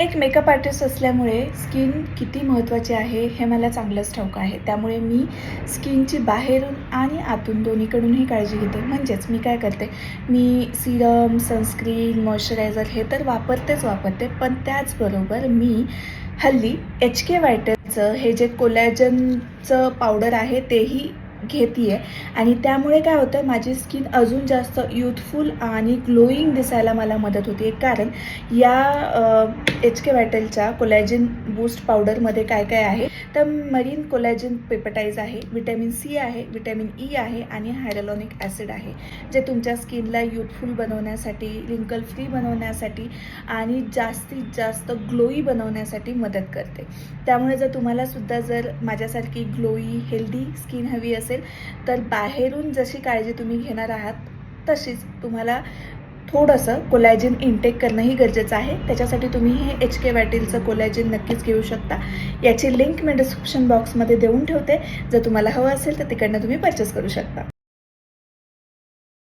एक makeup artist असल्यामुळे skin किती महत्त्वाची आहे हे मला चांगलंच ठाऊक आहे. त्यामुळे मी स्किनची बाहेरून आणि आतून दोन्हीकडूनही काळजी घेते. म्हणजेच मी काय करते, मी सिरम, सनस्क्रीन, मॉइश्चरायझर हे तर वापरते, पण त्याचबरोबर मी हल्ली HK व्हायटलचं हे जे कोलॅजनचं पावडर आहे तेही घेते आहे. आणि त्यामुळे काय होतं, माझी स्किन अजून जास्त यूथफुल आणि ग्लोईंग दिसायला मला मदत होते. कारण या HK व्हायटलच्या कोलॅजन बूस्ट पावडरमध्ये काय काय आहे, तर मरीन कोलॅजन पेपटाइज आहे, व्हिटॅमिन C आहे, व्हिटॅमिन E आहे आणि हायड्रोलॉनिक ॲसिड आहे, जे तुमच्या स्किनला यूथफुल बनवण्यासाठी, रिंकल फ्री बनवण्यासाठी आणि जास्तीत जास्त ग्लोई बनवण्यासाठी मदत करते. त्यामुळे जर तुम्हालासुद्धा जर माझ्यासारखी ग्लोई हेल्दी स्किन हवी असेल तर बाहेरून जशी काळजी तुम्ही घेणार आहात तशीच तुम्हाला थोडंसं कोलॅजन इनटेक करणंही गरजेचं आहे. त्याच्यासाठी तुम्ही हे HK व्हायटलचं कोलॅजन नक्कीच घेऊ शकता. याची लिंक मी डिस्क्रिप्शन बॉक्समध्ये देऊन ठेवते. जर तुम्हाला हवं असेल तर तिकडनं तुम्ही परचेस करू शकता.